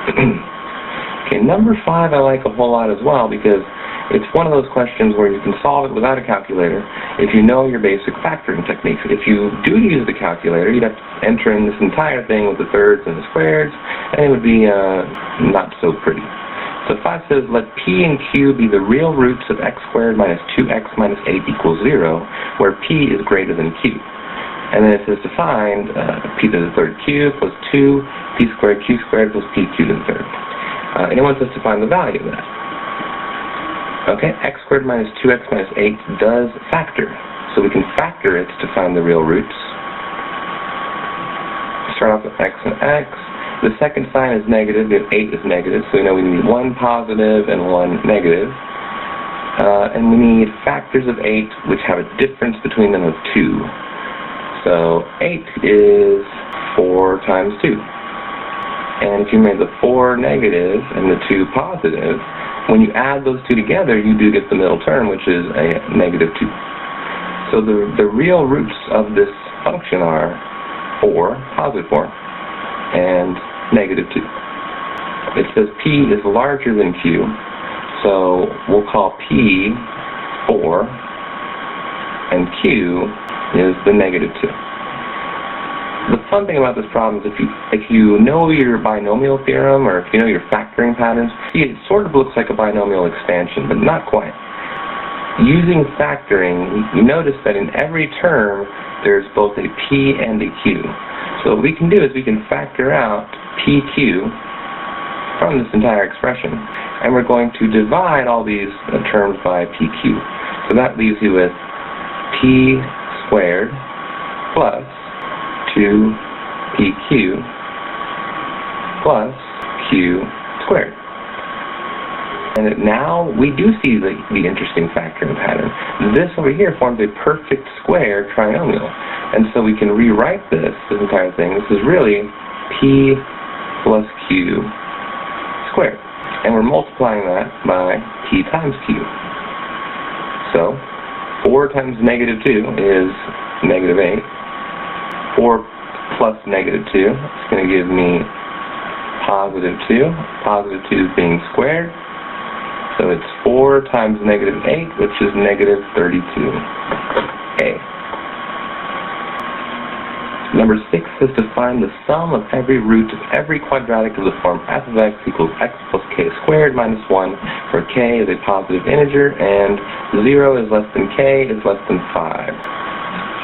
Okay, number 5 I like a whole lot as well because it's one of those questions where you can solve it without a calculator if you know your basic factoring techniques. If you do use the calculator, you'd have to enter in this entire thing with the thirds and the squares, and it would be not so pretty. So 5 says, let p and q be the real roots of x squared minus 2x minus 8 equals 0, where p is greater than q. And then it says to find p to the third q plus 2, p squared q squared plus pq to the third. And it wants us to find the value of that. Okay, x squared minus 2x minus 8 does factor. So we can factor it to find the real roots. Start off with x and x. The second sign is negative, the 8 is negative, so we know we need one positive and one negative. And we need factors of 8 which have a difference between them of 2. So 8 is 4 times 2. And if you made the 4 negative and the 2 positive, when you add those two together, you do get the middle term, which is a negative 2. So the real roots of this function are 4, positive 4, and negative 2. It says p is larger than q, so we'll call p 4, and q is the negative 2. The fun thing about this problem is if you know your binomial theorem, or if you know your factoring patterns, see, it sort of looks like a binomial expansion, but not quite. Using factoring, you notice that in every term there's both a p and a q. So what we can do is we can factor out pq from this entire expression, and we're going to divide all these terms by pq. So that leaves you with p squared plus 2pq plus q squared. And now we do see the interesting factoring pattern. This over here forms a perfect square trinomial. And so we can rewrite this entire thing. This is really p plus q squared. And we're multiplying that by p times q. So 4 times negative 2 is negative 8. 4 plus negative 2 is going to give me positive 2. Positive 2 is being squared. So it's 4 times negative 8, which is negative 32a. Number 6 is to find the sum of every root of every quadratic of the form f of x equals x plus k squared minus 1, where k is a positive integer and 0 is less than k is less than 5.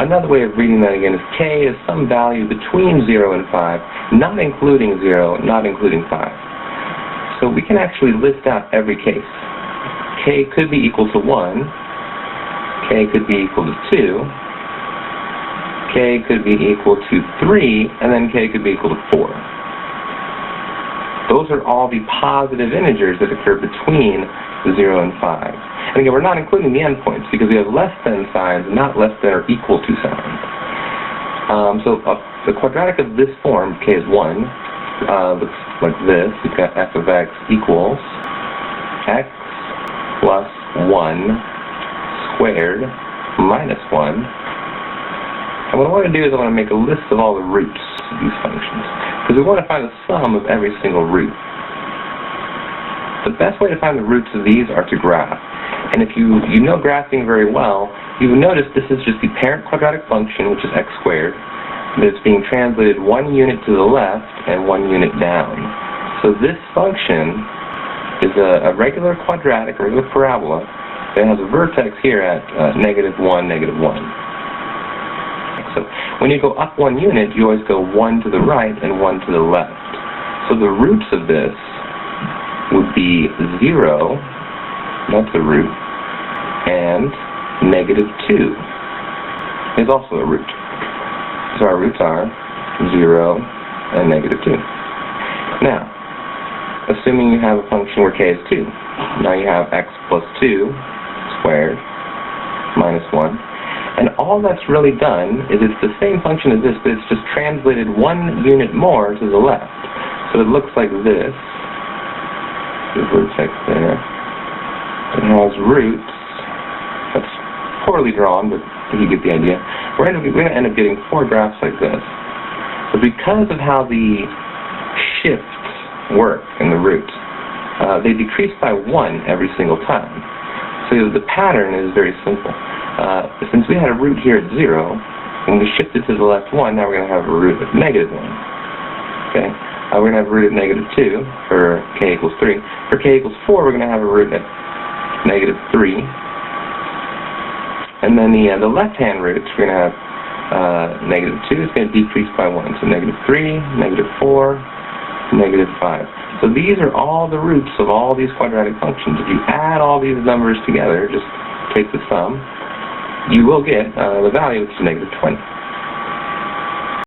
Another way of reading that again is k is some value between 0 and 5, not including 0, not including 5. So we can actually list out every case. K could be equal to 1, k could be equal to 2, k could be equal to 3, and then k could be equal to 4. Those are all the positive integers that occur between 0 and 5. And again, we're not including the endpoints because we have less than signs, not less than or equal to signs. The quadratic of this form, k is 1, looks like this. We've got f of x equals x plus 1 squared minus 1. And what I want to do is I want to make a list of all the roots of these functions, because we want to find the sum of every single root. The best way to find the roots of these are to graph. And if you know graphing very well, you will notice this is just the parent quadratic function, which is x squared, but it's being translated 1 unit to the left and 1 unit down. So this function is a regular quadratic, a regular parabola, that has a vertex here at -1, -1. So when you go up 1 unit, you always go 1 to the right and 1 to the left. So the roots of this would be 0, that's a root, and -2 is also a root. So our roots are 0 and -2. Now, assuming you have a function where k is 2, now you have x plus 2 squared minus 1. And all that's really done is it's the same function as this, but it's just translated 1 unit more to the left. So it looks like this. The vertex there. It has roots. That's poorly drawn, but you get the idea. We're going to end up getting 4 graphs like this. But because of how the shift work in the root. They decrease by 1 every single time. So the pattern is very simple. Since we had a root here at 0, when we shift it to the left 1, now we're going to have a root of -1. Okay? We're going to have a root of -2 for k equals 3. For k equals 4, we're going to have a root at -3. And then the left-hand roots, we're going to have -2 is going to decrease by 1. So -3, -4, -5. So these are all the roots of all these quadratic functions. If you add all these numbers together, just take the sum, you will get the value, which is -20.